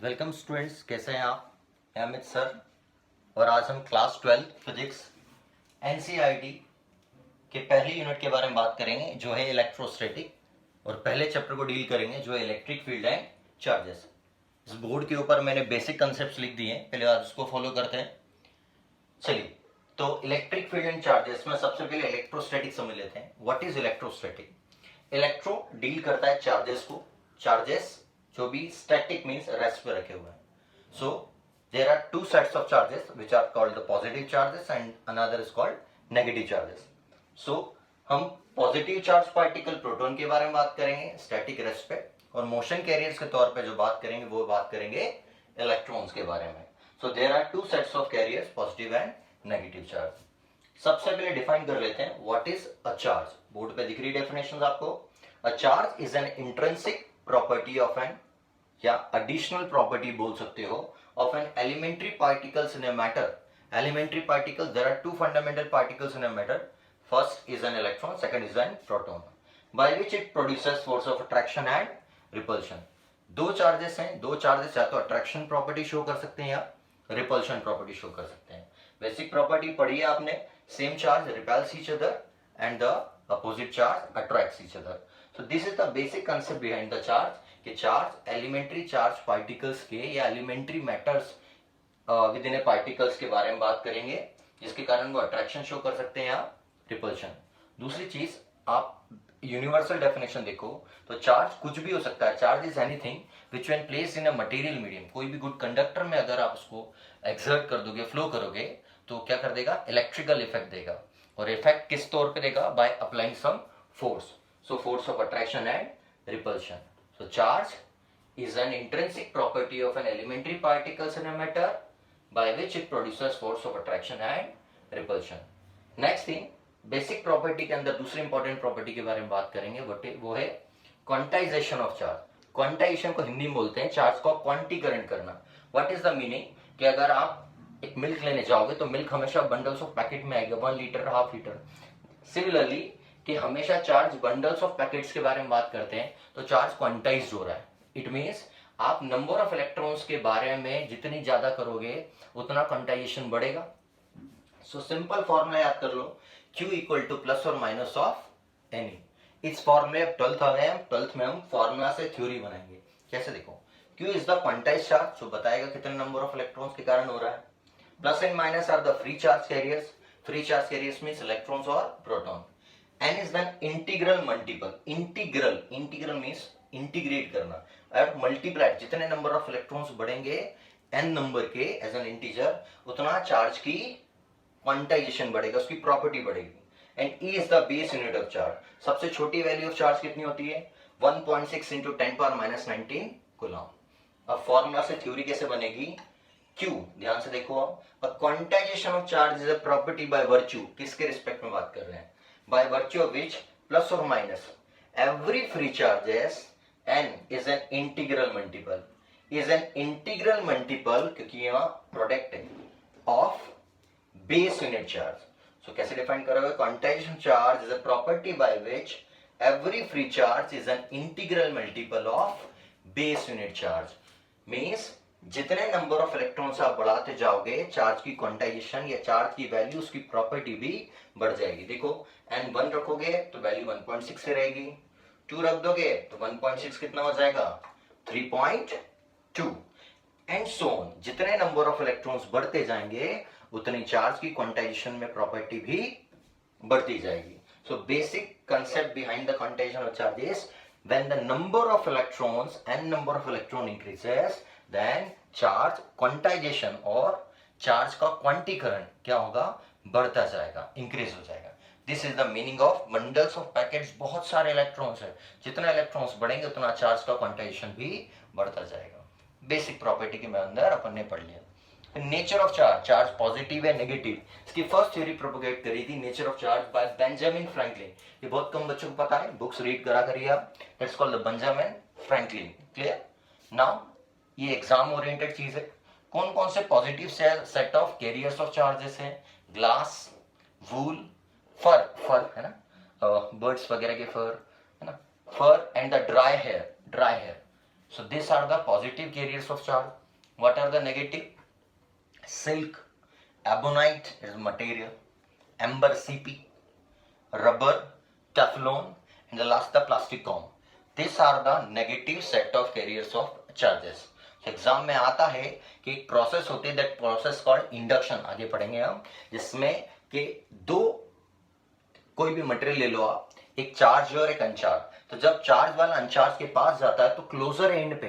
Welcome students, कैसे हैं आप? मैं अमित सर और आज हम क्लास 12 फिजिक्स एनसीईआरटी के पहले यूनिट के बारे में बात करेंगे जो है इलेक्ट्रोस्टैटिक, और पहले चैप्टर को डील करेंगे जो है इलेक्ट्रिक फील्ड एंड चार्जेस। इस बोर्ड के ऊपर मैंने बेसिक कंसेप्ट लिख दिए हैं, पहले आज उसको फॉलो करते हैं। चलिए, तो इलेक्ट्रिक फील्ड एंड चार्जेस में सबसे पहले इलेक्ट्रोस्टैटिक समझ लेते हैं। What is electrostatic? Electro deal करता है चार्जेस को। चार्जेस जो भी स्टैटिक मींस रेस्ट पे रखे हुए हैं। So there are two sets of charges which are called the positive charges and another is called negative charges. So हम पॉजिटिव चार्ज पार्टिकल प्रोटॉन के बारे में बात करेंगे स्टैटिक रेस्ट पे, और मोशन कैरियर्स के तौर पे जो बात करेंगे वो बात करेंगे इलेक्ट्रॉन्स के बारे में। So there are two sets of carriers, positive and negative charge. सबसे पहले डिफाइन कर लेते हैं what is a charge. Board पे दिख रही डेफिनेशन आपको। A charge is an intrinsic property of an, या एडिशनल प्रॉपर्टी बोल सकते हो, of an elementary particles in a matter. Elementary particles, there are two fundamental particles in a matter. First is an electron, second is an proton, by which it produces force of attraction and repulsion. दो charges हैं, दो charges या तो attraction property show कर सकते हैं या repulsion property show कर सकते हैं। बेसिक प्रॉपर्टी पढ़ी है आपने, same charge repels each other and the opposite charge attracts each other. So this is the basic concept behind the charge, कि चार्ज एलिमेंट्री चार्ज पार्टिकल्स के या elementary matters within a particles के बारे में बात करेंगे, जिसके कारण वो अट्रैक्शन शो कर सकते हैं या रिपल्शन। दूसरी चीज, आप यूनिवर्सल डेफिनेशन देखो तो चार्ज कुछ भी हो सकता है। Charge is anything which when placed in a material medium. कोई भी गुड कंडक्टर में अगर आप उसको एक्सर्ट कर दोगे, फ्लो करोगे, तो क्या कर देगा? इलेक्ट्रिकल इफेक्ट देगा। और इफेक्ट किस तौर पे देगा? By applying some force. So force of attraction and repulsion. So charge is an intrinsic property of an elementary particles in a matter by which it produces force of attraction and repulsion. Next thing, basic property के अंदर दूसरी important property के बारे में बात करेंगे, वो है quantization of charge. Quantization को हिंदी में बोलते हैं चार्ज को क्वांटीकरण करना। What is the meaning? कि अगर आप एक मिल्क लेने जाओगे तो मिल्क हमेशा बंडल्स ऑफ पैकेट में आएगा, 1 लीटर, हाफ लीटर। सिमिलरली कि हमेशा चार्ज बंडल्स ऑफ पैकेट्स के बारे में बात करते हैं, तो चार्ज क्वांटाइज्ड हो रहा है। इट मींस आप नंबर ऑफ इलेक्ट्रॉन्स के बारे में जितनी ज्यादा करोगे उतना क्वांटाइजेशन बढ़ेगा। सो सिंपल फॉर्मूला याद कर लो, Q इक्वल टू प्लस और माइनस ऑफ एनी। इस फॉर्मूले 12th आ गए हम, 12th में हम फॉर्मूला से थ्योरी बनाएंगे। कैसे? देखो, Q is the quantized charge, जो बताएगा कितने नंबर ऑफ इलेक्ट्रॉन्स के कारण हो रहा है। Plus and minus are the free charge carriers. Free charge carriers means electrons और proton. n is then integral multiple. Integral means integrate करना, और मल्टीप्लाई, जितने नंबर ऑफ इलेक्ट्रॉन्स बढ़ेंगे n नंबर के एज एन इंटीजर, उतना charge की quantization बढ़ेगा, उसकी प्रॉपर्टी बढ़ेगी। And E is the base unit of charge. सबसे छोटी वैल्यू ऑफ चार्ज कितनी होती है? 1.6 इंटू 10⁻⁻19 कूलम। अब फॉर्मूला से थ्योरी कैसे बनेगी? Q, ध्यान से देखो, quantization of charge is a property by virtue, किसके रिस्पेक्ट में बात कर रहे हैं? By virtue of which plus or minus every free charges n is an integral multiple, क्योंकि यहाँ प्रोडक्ट है of base unit charge. So कैसे डिफाइन करोगे? Quantization charge is a property by which every free charge is an integral multiple of base unit charge. Means जितने number of electrons आप बढ़ाते जाओगे, charge की क्वांटाइजेशन या charge की value, उसकी प्रॉपर्टी भी बढ़ जाएगी। देखो, n1 रखोगे तो वैल्यू 1.6 से रहेगी, 2 रख दोगे तो 1.6 कितना हो जाएगा? 3.2 एंड सो ऑन। जितने नंबर ऑफ इलेक्ट्रॉन्स बढ़ते जाएंगे उतनी चार्ज की क्वांटाइजेशन में प्रॉपर्टी भी बढ़ती जाएगी। So basic concept behind the quantization of charge is when the number of electrons, n number of electron increases, then charge quantization और चार्ज का क्वांटीकरण क्या होगा? बढ़ता जाएगा, इंक्रीज हो जाएगा। This is the meaning of bundles of packets. बहुत सारे इलेक्ट्रॉन्स है, जितना इलेक्ट्रॉन्स बढ़ेंगे उतना चार्ज का क्वांटाइजेशन भी बढ़ता जाएगा। बेसिक प्रॉपर्टी के अंदर अपन ने पढ़ लिया। Nature of charge, charge positive है नेगेटिव, इसकी फर्स्ट थ्योरी प्रोपोगेट करी थी nature of charge by Benjamin Franklin. ये बहुत कम बच्चों को पता है, बुक्स रीड करा करिए आप। That's called the Benjamin Franklin. Clear? Now ये एग्जाम ओरिएंटेड चीज है। कौन कौन से positive set of carriers of charges हैं? ग्लास, वूल, फर, फर है ना, बर्ड्स वगैरह के फर है ना, fur and the dry hair. So these are the positive carriers of charge. What are the negative? Silk, ebonite is material, amber CP, rubber, Teflon, and the last the plastic comb. These are the negative set of carriers of charges. Exam में आता है कि एक process होती है, that process called induction, आगे पढ़ेंगे हम, जिसमें कि दो कोई भी मटेरियल ले लो आप, एक चार्ज और एक अनचार्ज, तो जब चार्ज वाला अनचार्ज के पास जाता है तो क्लोजर एंड पे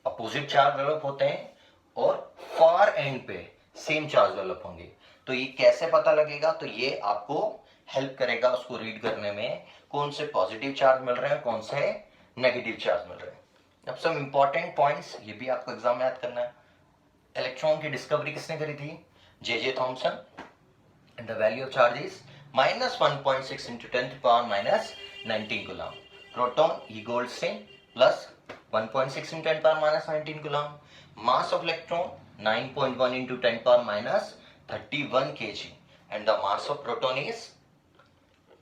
अपोजिट चार्ज डेवलप होते हैं और फार एंड पे सेम चार्ज डेवलप होंगे। तो ये कैसे पता लगेगा? तो ये आपको हेल्प करेगा उसको रीड करने में, कौन से पॉजिटिव चार्ज मिल रहे हैं, कौन से नेगेटिव चार्ज मिल रहे हैं। अब सब इंपॉर्टेंट पॉइंट्स ये भी आपको एग्जाम में याद करना है। इलेक्ट्रॉन की डिस्कवरी किसने करी थी? J Thomson. And the value of charge is -1.6 into 10⁻⁻19 coulomb. Proton E Goldstein plus 1.6 into 10⁻⁻19 coulomb. Mass of electron 9.1 into 10⁻31 kg and the mass of proton is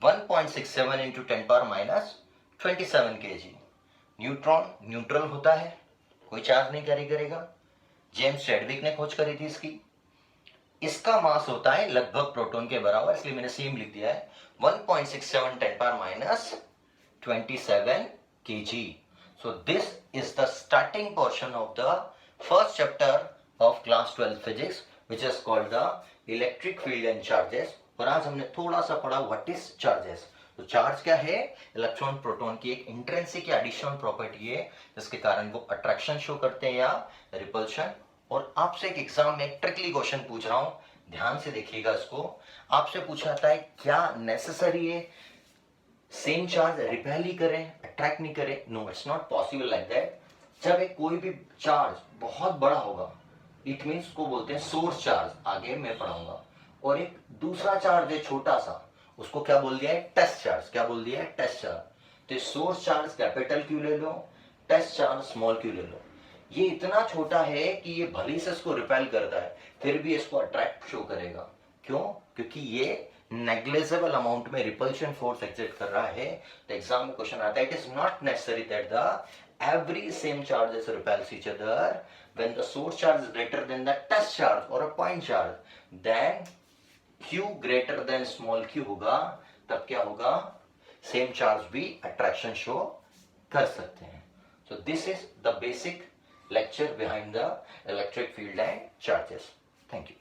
1.67 into 10⁻27 kg। Neutron neutral होता है, कोई charge नहीं carry करेगा। James Chadwick ने खोज करी थी इसकी। इसका मास होता है लगभग प्रोटॉन के बराबर, इसलिए मैंने सेम लिख दिया है 1.67 10⁻27 kg। So this is the starting portion of the first chapter of class 12 physics which is called the electric field and charges। और आज हमने थोड़ा सा पढ़ा व्हाट इज चार्जेस। तो चार्ज क्या है? इलेक्ट्रॉन प्रोटॉन की एक इंट्रिंसिक या एडिशनल प्रॉपर्टी है जिसके कारण वो अट्रैक्शन शो करते हैं या रिपल्शन। और आपसे एक एग्जाम में एक ट्रिकली क्वेश्चन पूछ रहा हूं, ध्यान से देखिएगा इसको। आपसे पूछा जाता है क्या नेसेसरी है सेम चार्ज रिपेल ही करें, अट्रैक्ट नहीं करें? No, it's not possible like that. जब एक कोई भी चार्ज बहुत बड़ा होगा, इट मीन्स को बोलते हैं सोर्स चार्ज, आगे मैं पढ़ाऊंगा। और एक दूसरा चार्ज है छोटा सा, उसको क्या बोल दिया है? Test charge. क्या बोल दिया है? Test charge. तो सोर्स चार्ज कैपिटल क्यू ले लो, टेस्ट चार्ज स्मॉल क्यू ले लो। ये इतना छोटा है कि ये भले से इसको रिपेल करता है फिर भी इसको अट्रैक्ट शो करेगा। क्यों? क्योंकि ये नेग्लिजिबल अमाउंट में रिपल्शन फोर्स एक्सर्ट कर रहा है। तो एग्जाम में क्वेश्चन आता है it is not necessary that the every same charges repels each other when the source charge is greater than the test charge or a point charge, then q greater than small q होगा, तब क्या होगा? Same charge भी attraction show कर सकते हैं। So this is the basic lecture behind the electric field and charges. Thank you.